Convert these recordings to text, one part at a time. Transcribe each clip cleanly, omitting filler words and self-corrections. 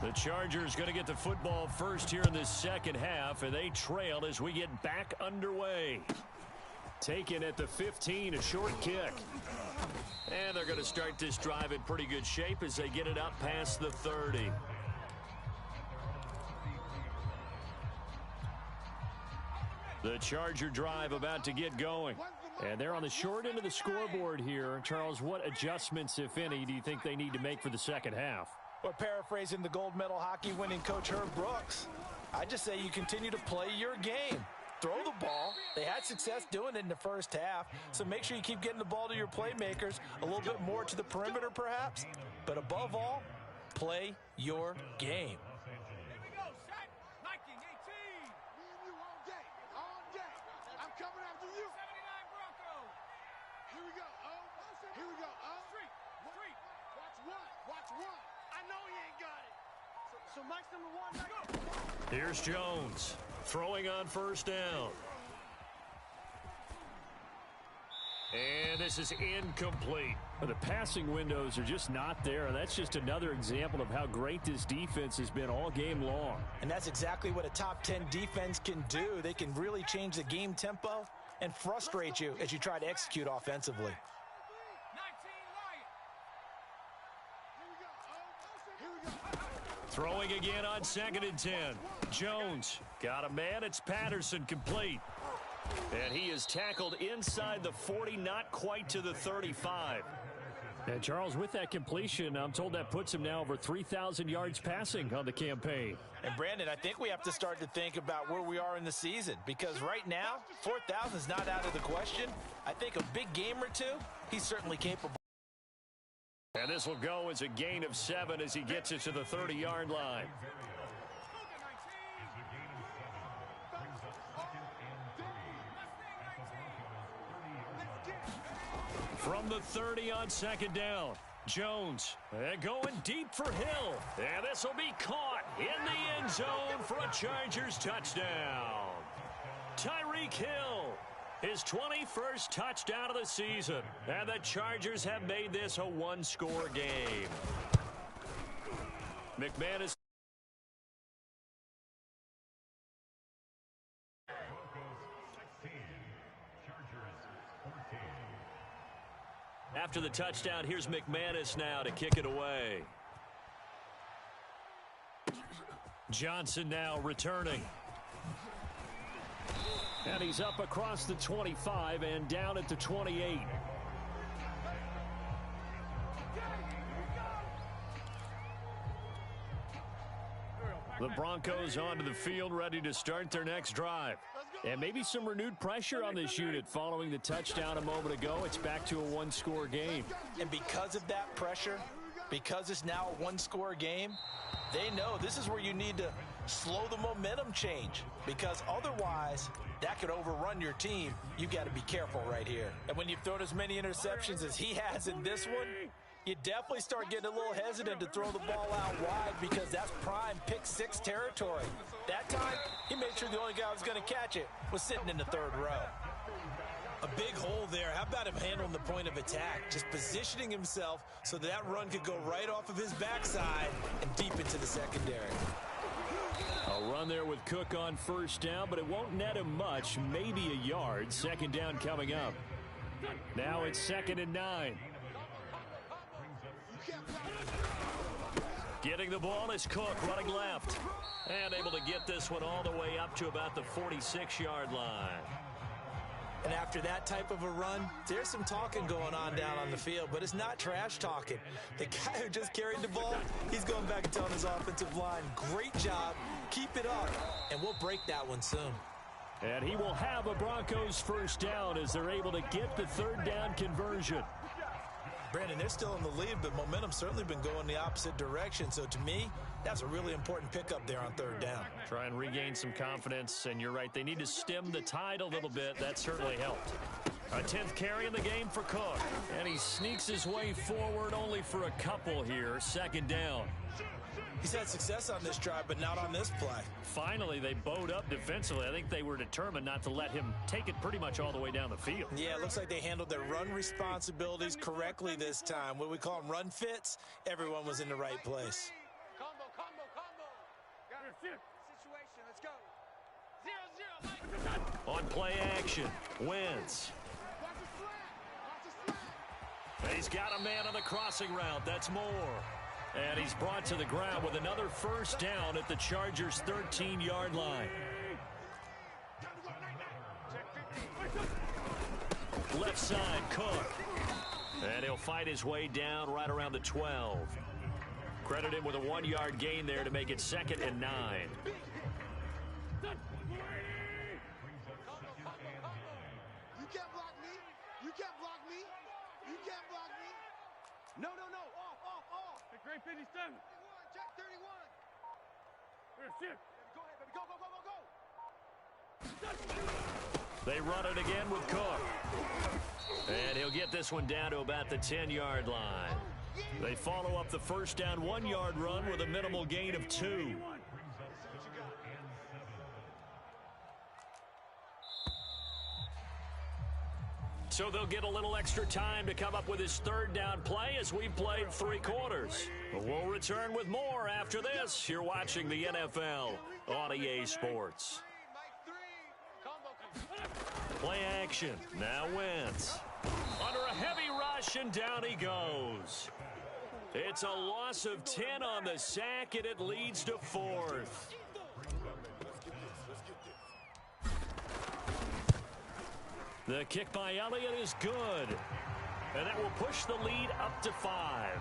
The Chargers going to get the football first here in this second half, and they trail as we get back underway. Taken at the 15, a short kick. And they're going to start this drive in pretty good shape as they get it up past the 30. The Charger drive about to get going. And they're on the short end of the scoreboard here. Charles, what adjustments, if any, do you think they need to make for the second half? Well, paraphrasing the gold medal hockey winning coach Herb Brooks, I just say you continue to play your game. Throw the ball. They had success doing it in the first half, so make sure you keep getting the ball to your playmakers, a little bit more to the perimeter perhaps, but above all, play your game. Here we go, Shaq. 19, 18. Me and you all day, all day. I'm coming after you. 79 Broncos. Here we go, Here we go, Street. Watch one. Watch one. I know he ain't got it. So Mike's number one. Go. Here's Jones throwing on first down. And this is incomplete. The passing windows are just not there. And that's just another example of how great this defense has been all game long. And that's exactly what a top 10 defense can do. They can really change the game tempo and frustrate you as you try to execute offensively. Throwing again on 2nd and 10. Jones got a man. It's Patterson complete. And he is tackled inside the 40, not quite to the 35. And Charles, with that completion, I'm told that puts him now over 3,000 yards passing on the campaign. And Brandon, I think we have to start to think about where we are in the season, because right now, 4,000 is not out of the question. I think a big game or two, he's certainly capable. And this will go as a gain of 7 as he gets it to the 30-yard line. From the 30 on 2nd down, Jones going deep for Hill. And this will be caught in the end zone for a Chargers touchdown. Tyreek Hill, his 21st touchdown of the season. And the Chargers have made this a one-score game. McManus. After the touchdown, here's McManus now to kick it away. Johnson now returning. And he's up across the 25 and down at the 28. The Broncos onto the field, ready to start their next drive. And maybe some renewed pressure on this unit following the touchdown a moment ago. It's back to a one-score game. And because of that pressure, because it's now a one-score game, they know this is where you need to slow the momentum change, because otherwise that could overrun your team. You've got to be careful right here. And when you've thrown as many interceptions as he has in this one, you definitely start getting a little hesitant to throw the ball out wide, because that's prime pick-6 territory. That time, he made sure the only guy who was going to catch it was sitting in the 3rd row. A big hole there. How about him handling the point of attack? Just positioning himself so that run could go right off of his backside and deep into the secondary. A run there with Cook on first down, but it won't net him much, maybe a yard. 2nd down coming up. Now it's 2nd and 9. Getting the ball is Cook running left. And able to get this one all the way up to about the 46-yard line. And after that type of a run, there's some talking going on down on the field, but it's not trash talking. The guy who just carried the ball, he's going back and telling his offensive line, great job, keep it up, and we'll break that one soon. And he will have a Broncos first down as they're able to get the 3rd down conversion. Brandon, they're still in the lead, but momentum's certainly been going the opposite direction. So to me, that's a really important pickup there on 3rd down. Try and regain some confidence, and you're right, they need to stem the tide a little bit. That certainly helped. A 10th carry in the game for Cook. And he sneaks his way forward only for a couple here. 2nd down. He's had success on this drive, but not on this play. Finally, they bowed up defensively. I think they were determined not to let him take it pretty much all the way down the field. Yeah, it looks like they handled their run responsibilities correctly this time. What we call them run fits, everyone was in the right place. Combo. Situation, let's go. 0-0. On play action, Wentz. Watch the slant. Watch the slant. He's got a man on the crossing route. That's Moore. And he's brought to the ground with another first down at the Chargers' 13-yard line. Left side, Cook. And he'll fight his way down right around the 12. Credit him with a 1-yard gain there to make it 2nd and 9. You can't block me. You can't block me. You can't block me. No. Off. The great 57. 31, check 31. Go ahead, baby. Go. They run it again with Cook. And he'll get this one down to about the 10-yard line. They follow up the first down 1-yard run with a minimal gain of 2. So they'll get a little extra time to come up with his 3rd down play as we've played 3 quarters. We'll return with more after this. You're watching the NFL on EA Sports. Play action. Now Wentz. Under a heavy rush, and down he goes. It's a loss of 10 on the sack, and it leads to 4th. The kick by Elliott is good. And that will push the lead up to 5.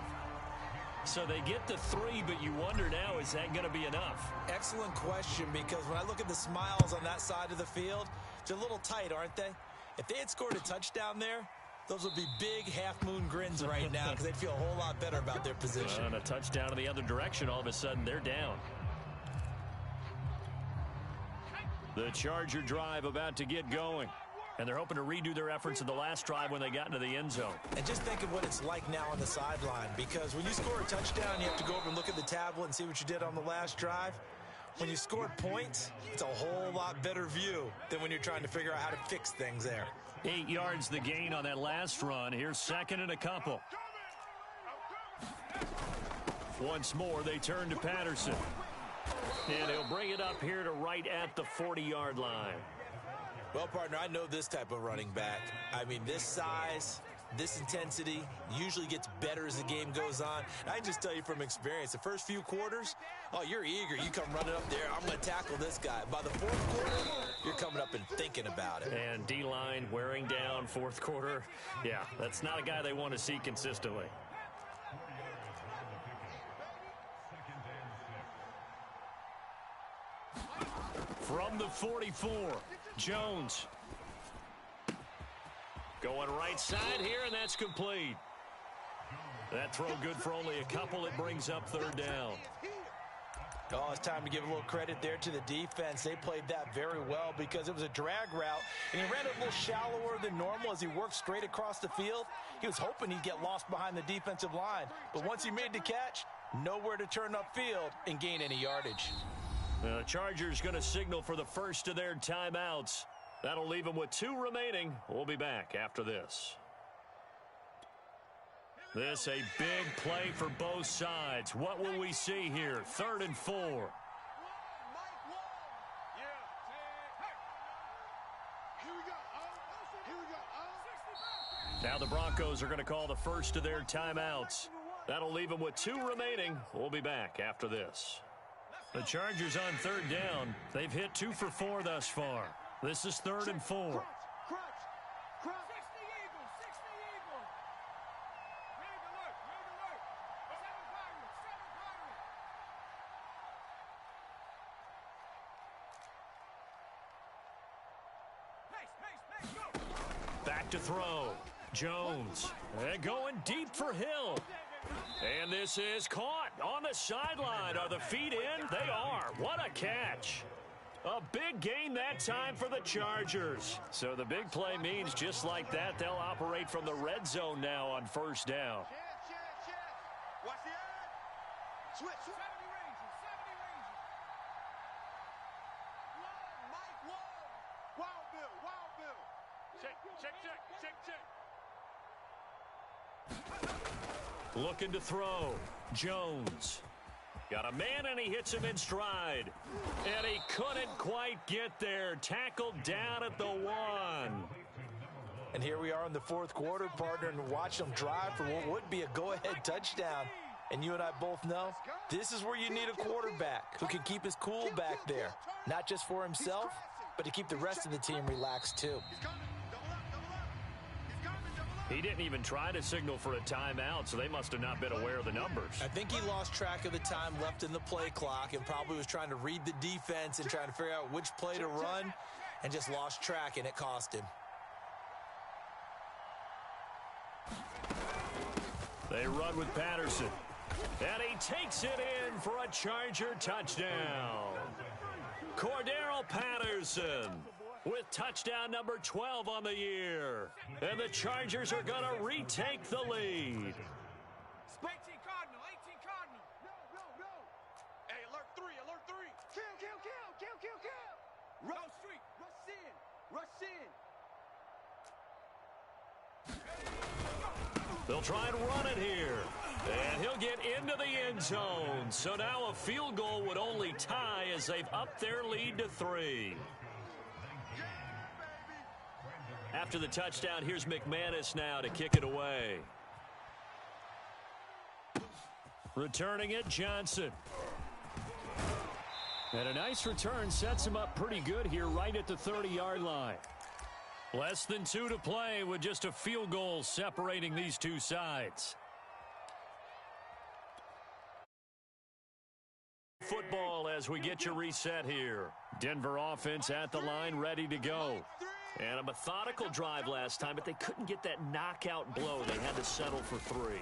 So they get the 3, but you wonder now, is that going to be enough? Excellent question, because when I look at the smiles on that side of the field, they're a little tight, aren't they? If they had scored a touchdown there, those would be big half-moon grins right now because they'd feel a whole lot better about their position. And a touchdown in the other direction, all of a sudden they're down. The Charger drive about to get going. And they're hoping to redo their efforts in the last drive when they got into the end zone. And just think of what it's like now on the sideline, because when you score a touchdown, you have to go over and look at the tablet and see what you did on the last drive. When you scored points, it's a whole lot better view than when you're trying to figure out how to fix things there. 8 yards the gain on that last run. Here's 2nd and a couple. Once more, they turn to Patterson. And he'll bring it up here to right at the 40-yard line. Well, partner, I know this type of running back. I mean, this size, this intensity usually gets better as the game goes on. And I can just tell you from experience, the first few quarters, oh, you're eager. You come running up there, I'm going to tackle this guy. By the 4th quarter, you're coming up and thinking about it. And D-line wearing down 4th quarter. Yeah, that's not a guy they want to see consistently. From the 44, Jones. Going right side here, and that's complete. That throw good for only a couple. It brings up 3rd down. Oh, it's time to give a little credit there to the defense. They played that very well because it was a drag route, and he ran it a little shallower than normal as he worked straight across the field. He was hoping he'd get lost behind the defensive line, but once he made the catch, nowhere to turn upfield and gain any yardage. The Chargers going to signal for the first of their timeouts. That'll leave them with 2 remaining. We'll be back after this. This a big play for both sides. What will we see here? 3rd and 4. Now the Broncos are going to call the first of their timeouts. That'll leave them with 2 remaining. We'll be back after this. The Chargers on 3rd down. They've hit 2 for 4 thus far. This is 3rd and 4. Back to throw. Jones. And going deep for Hill. And this is caught on the sideline. Are the feet in? They are. What a catch. A big gain that time for the Chargers. So the big play means just like that, they'll operate from the red zone now on 1st down. Watch the edge. Switch. 70 ranges. 70 ranges. Mike Wall. Wild Bill. Wild Bill. Check. Looking to throw. Jones. Got a man, and he hits him in stride. And he couldn't quite get there. Tackled down at the 1. And here we are in the fourth quarter, partner, and watch them drive for what would be a go-ahead touchdown. And you and I both know this is where you need a quarterback who can keep his cool back there. Not just for himself, but to keep the rest of the team relaxed too. He didn't even try to signal for a timeout, so they must have not been aware of the numbers. I think he lost track of the time left in the play clock and probably was trying to read the defense and trying to figure out which play to run and just lost track, and it cost him. They run with Patterson. And he takes it in for a Charger touchdown. Cordero Patterson with touchdown number 12 on the year. And the Chargers are going to retake the lead. 18 Cardinal, 18 Cardinal. No. Hey, alert 3. Kill. Rush street. Rush in. They'll try and run it here. And he'll get into the end zone. So now a field goal would only tie as they've upped their lead to 3. After the touchdown, here's McManus now to kick it away. Returning it, Johnson. And a nice return sets him up pretty good here right at the 30-yard line. Less than 2 to play with just a field goal separating these two sides. Football as we get you reset here. Denver offense at the line, ready to go. And a methodical drive last time, but they couldn't get that knockout blow. They had to settle for 3.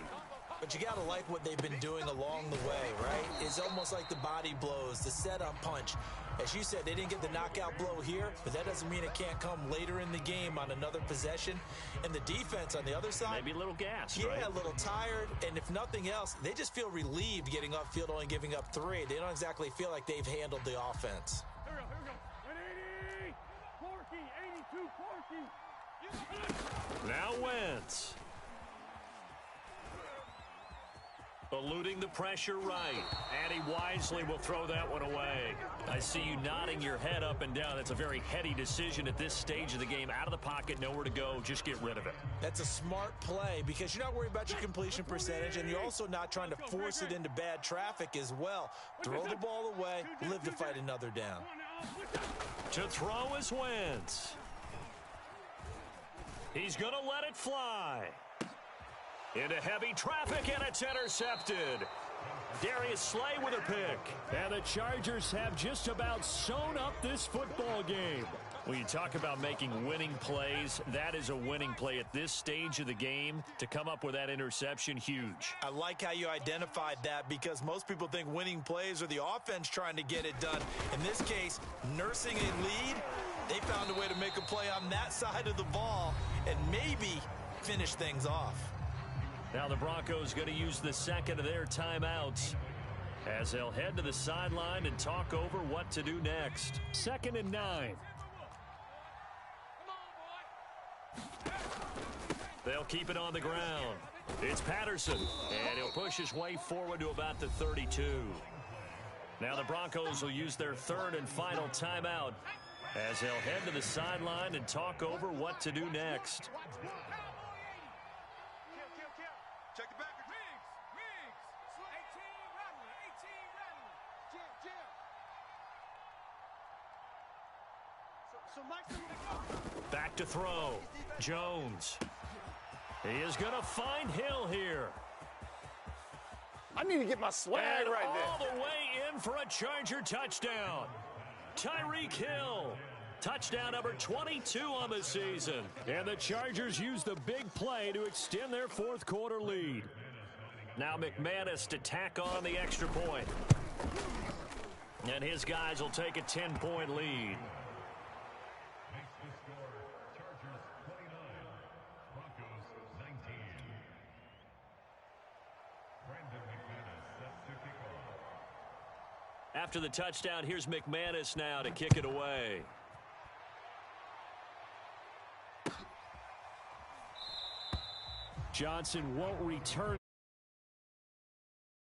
But you got to like what they've been doing along the way, right? It's almost like the body blows, the setup punch. As you said, they didn't get the knockout blow here, but that doesn't mean it can't come later in the game on another possession. And the defense on the other side, maybe a little gassed, yeah, right? a little tired. And if nothing else, they just feel relieved getting upfield, only giving up 3. They don't exactly feel like they've handled the offense. Here we go. 180. Porky, 82, Porky. Now Wentz. Eluding the pressure right. And he wisely will throw that one away. I see you nodding your head up and down. That's a very heady decision at this stage of the game. Out of the pocket, nowhere to go. Just get rid of it. That's a smart play because you're not worried about your completion percentage, and you're also not trying to force it into bad traffic as well. Throw the ball away, live to fight another down. To throw is Wentz. He's going to let it fly. Into heavy traffic, and it's intercepted. Darius Slay with a pick. And the Chargers have just about sewn up this football game. When you talk about making winning plays, that is a winning play at this stage of the game. To come up with that interception, huge. I like how you identified that because most people think winning plays are the offense trying to get it done. In this case, nursing a lead, they found a way to make a play on that side of the ball and maybe finish things off. Now the Broncos going to use the second of their timeouts as they'll head to the sideline and talk over what to do next. 2nd and 9. They'll keep it on the ground. It's Patterson, and he'll push his way forward to about the 32. Now the Broncos will use their 3rd and final timeout as they'll head to the sideline and talk over what to do next. Check the back. Riggs. 18 Rattler. Back to throw. Jones. He is going to find Hill here. I need to get my swag And right all there. the way in for a Charger touchdown. Tyreek Hill. Touchdown number 22 on the season. And the Chargers use the big play to extend their 4th quarter lead. Now McManus to tack on the extra point. And his guys will take a 10-point lead. After the touchdown, here's McManus now to kick it away. Johnson won't return.